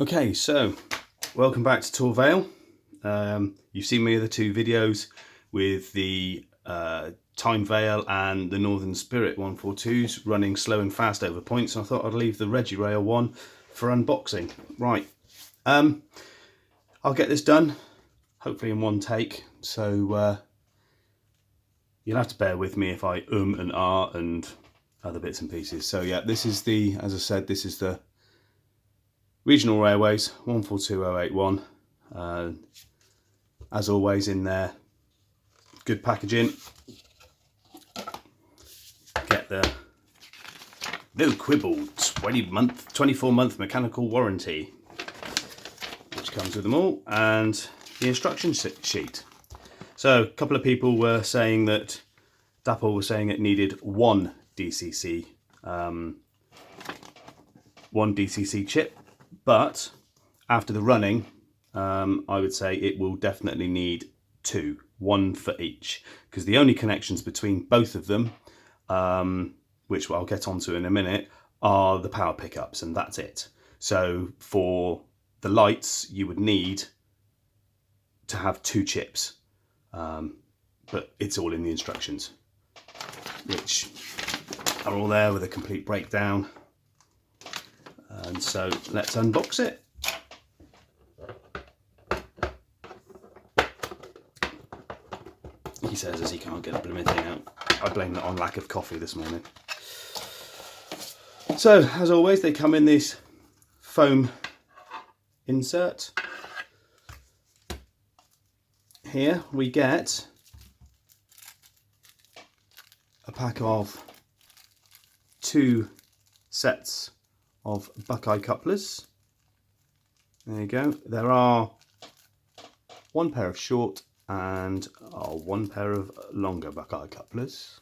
Okay, so welcome back to Tour Vale. You've seen my other two videos with the Time Vale and the Northern Spirit 142s running slow and fast over points. I thought I'd leave the Regirail one for unboxing. Right, I'll get this done, hopefully in one take. So you'll have to bear with me if I and ah and other bits and pieces. So yeah, this is the, as I said, this is the Regional Railways 142081, as always in there, good packaging. Get the no quibble 24-month mechanical warranty, which comes with them all, and the instruction sheet. So a couple of people were saying that Dapol was saying it needed one DCC chip. But after the running, I would say it will definitely need two, one for each, because the only connections between both of them, which I'll get onto in a minute, are the power pickups, and that's it. So for the lights, you would need to have two chips, but it's all in the instructions, which are all there with a complete breakdown. And so let's unbox it. He says as he can't get a blooming thing out. I blame that on lack of coffee this morning. So as always, they come in this foam insert. Here we get a pack of 2 sets of Buckeye couplers. There you go. There are one pair of short and one pair of longer Buckeye couplers.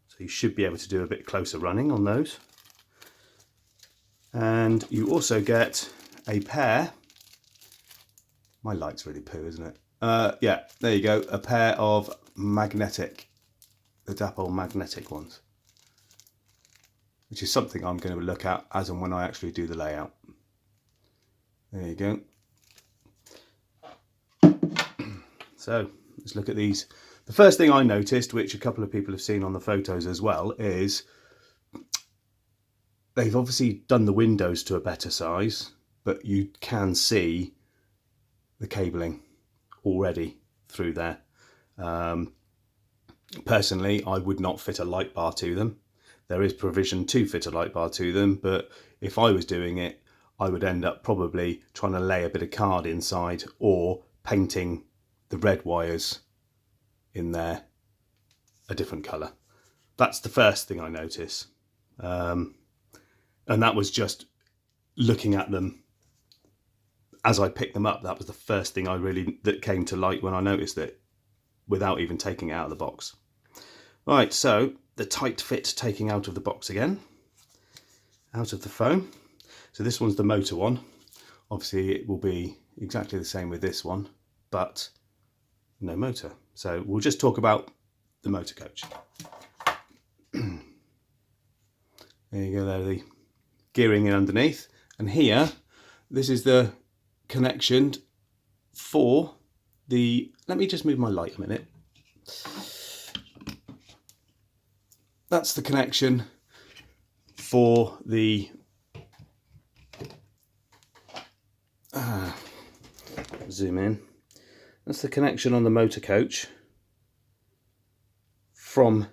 So you should be able to do a bit closer running on those. And you also get a pair, my light's really poo, isn't it? Yeah, there you go, a pair of magnetic, the Dapol magnetic ones, which is something I'm going to look at as and when I actually do the layout. There you go. So let's look at these. The first thing I noticed, which a couple of people have seen on the photos as well, is they've obviously done the windows to a better size, but you can see the cabling already through there. Personally, I would not fit a light bar to them. There is provision to fit a light bar to them, but if I was doing it, I would end up probably trying to lay a bit of card inside or painting the red wires in there a different colour. That's the first thing I notice. And that was just looking at them as I picked them up. That was the first thing that came to light when I noticed it, without even taking it out of the box. Right, so the tight fit taking out of the box again, out of the foam. So this one's the motor one. Obviously it will be exactly the same with this one, but no motor. So we'll just talk about the Motorcoach. There you go, there, the gearing in underneath. And here, this is the connection for the, let me just move my light a minute. That's the connection for the zoom in. That's the connection on the Motorcoach from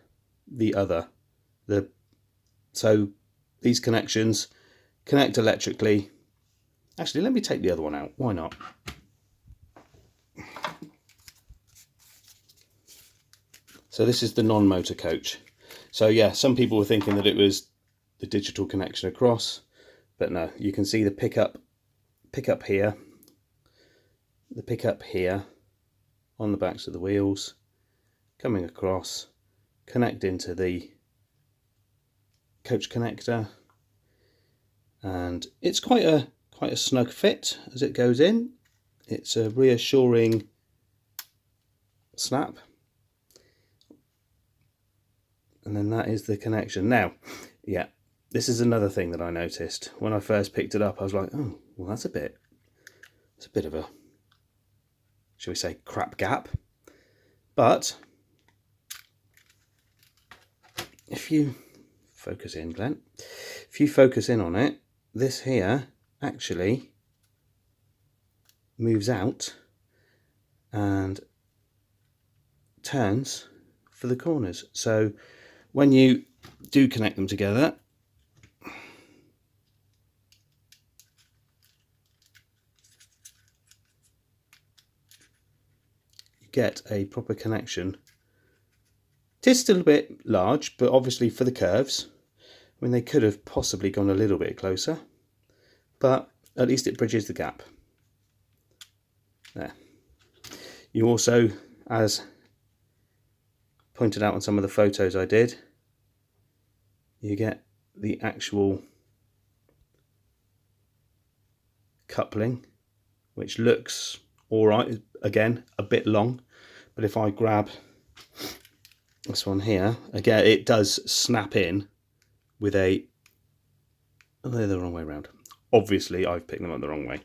the other. So these connections connect electrically. Actually, let me take the other one out. Why not? So this is the non-Motorcoach. So yeah, some people were thinking that it was the digital connection across, but no, you can see the pickup here, the pickup here on the backs of the wheels, coming across, connect into the coach connector, and it's quite a snug fit as it goes in. It's a reassuring snap. And then that is the connection. Now, yeah, this is another thing that I noticed. When I first picked it up, I was like, oh, well, it's a bit of a, shall we say, crap gap. But if you focus in, Glenn, if you focus in on it, this here actually moves out and turns for the corners. So when you do connect them together, you get a proper connection. It is still a bit large, but obviously for the curves, I mean, they could have possibly gone a little bit closer, but at least it bridges the gap. There. You also, as pointed out on some of the photos I did, you get the actual coupling, which looks alright. Again, a bit long, but if I grab this one here, again, it does snap in with a, oh, they're the wrong way around. Obviously, I've picked them up the wrong way.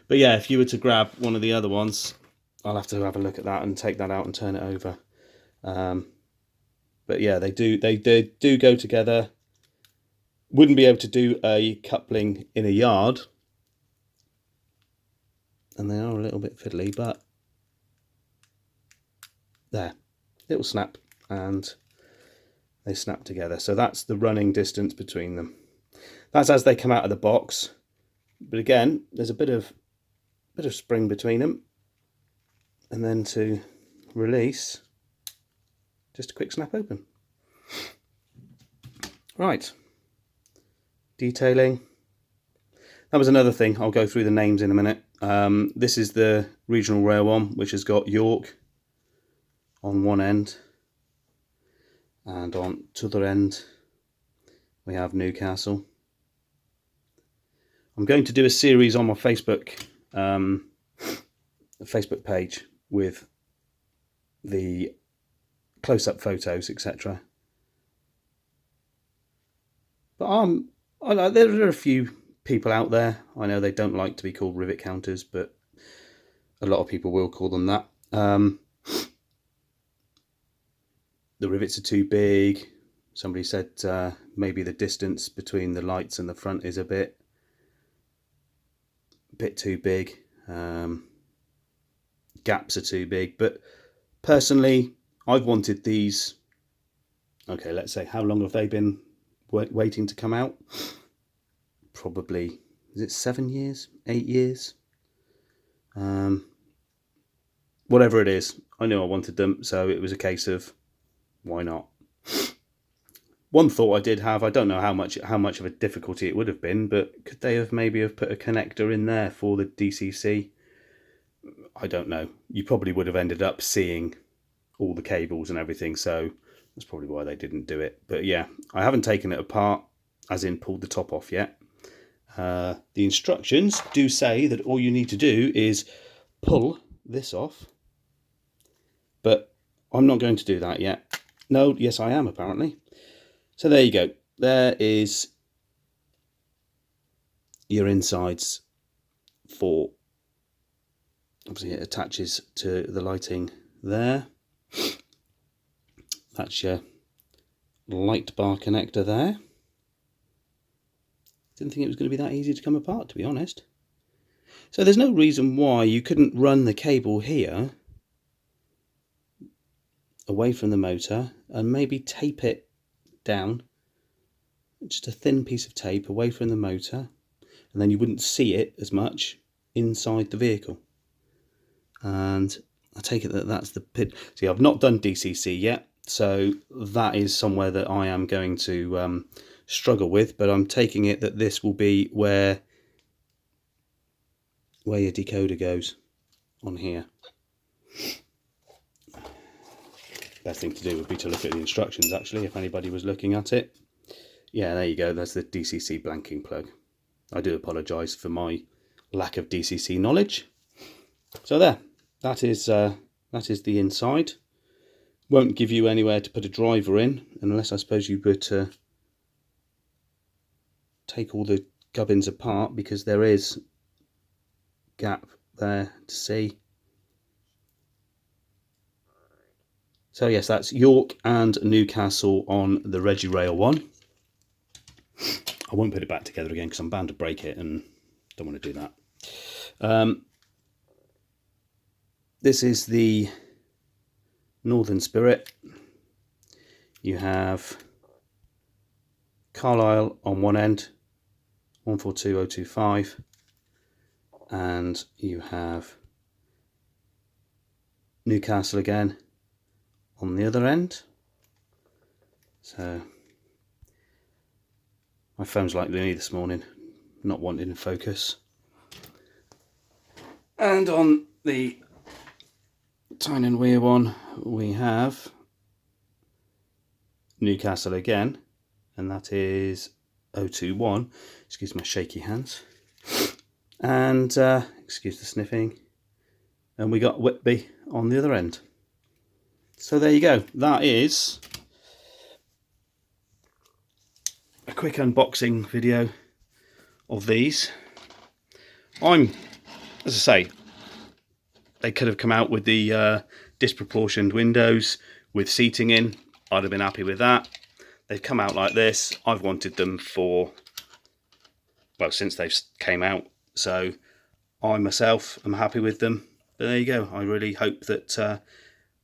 But yeah, if you were to grab one of the other ones, I'll have to have a look at that and take that out and turn it over. But yeah, they do go together. Wouldn't be able to do a coupling in a yard, and they are a little bit fiddly, but there, little snap, and they snap together. So that's the running distance between them. That's as they come out of the box, but again, there's a bit of spring between them, and then to release, just a quick snap open. Right, detailing. That was another thing. I'll go through the names in a minute. This is the regional rail one, which has got York on one end, and on the other end we have Newcastle. I'm going to do a series on my Facebook page with the close-up photos, etc. But there are a few people out there, I know they don't like to be called rivet counters, but a lot of people will call them that. The rivets are too big. Somebody said maybe the distance between the lights and the front is a bit too big. Gaps are too big, but personally I've wanted these, okay, let's say, how long have they been waiting to come out? Probably, is it 7 years, 8 years? Whatever it is, I knew I wanted them, so it was a case of why not. One thought I did have, I don't know how much of a difficulty it would have been, but could they have maybe put a connector in there for the DCC? I don't know. You probably would have ended up seeing all the cables and everything, so that's probably why they didn't do it. But yeah, I haven't taken it apart, as in pulled the top off yet. The instructions do say that all you need to do is pull this off, but I'm not going to do that yet. No, yes I am apparently. So there you go. There is your insides for, obviously it attaches to the lighting there. That's your light bar connector there. Didn't think it was going to be that easy to come apart, to be honest. So there's no reason why you couldn't run the cable here away from the motor and maybe tape it down, just a thin piece of tape away from the motor, and then you wouldn't see it as much inside the vehicle. And I take it that that's the pin. See, I've not done DCC yet, so that is somewhere that I am going to struggle with, but I'm taking it that this will be where your decoder goes on here. Best thing to do would be to look at the instructions, actually, if anybody was looking at it. Yeah, there you go, that's the DCC blanking plug. I do apologise for my lack of DCC knowledge. So there, that is the inside. Won't give you anywhere to put a driver in, unless I suppose you were to take all the gubbins apart because there is gap there to see. So yes, that's York and Newcastle on the Regirail one. I won't put it back together again because I'm bound to break it and don't want to do that. This is the Northern Spirit. You have Carlisle on one end, 142025, and you have Newcastle again on the other end. So my phone's like Looney this morning, not wanting to focus. And on the Tyne and Wear one we have Newcastle again, and that is 021. Excuse my shaky hands. And excuse the sniffing. And we got Whitby on the other end. So there you go. That is a quick unboxing video of these. As I say, they could have come out with the disproportioned windows with seating in. I'd have been happy with that. They've come out like this. I've wanted them for, well, since they've came out. So I myself am happy with them. But there you go. I really hope that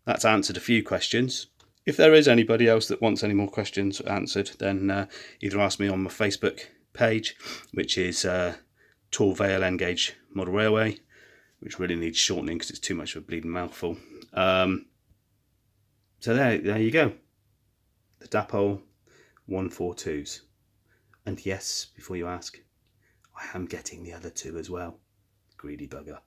that's answered a few questions. If there is anybody else that wants any more questions answered, then either ask me on my Facebook page, which is Tor Vale N-Gauge Model Railway, which really needs shortening because it's too much of a bleeding mouthful. So there you go. The Dapol 142s. And yes, before you ask, I am getting the other two as well. Greedy bugger.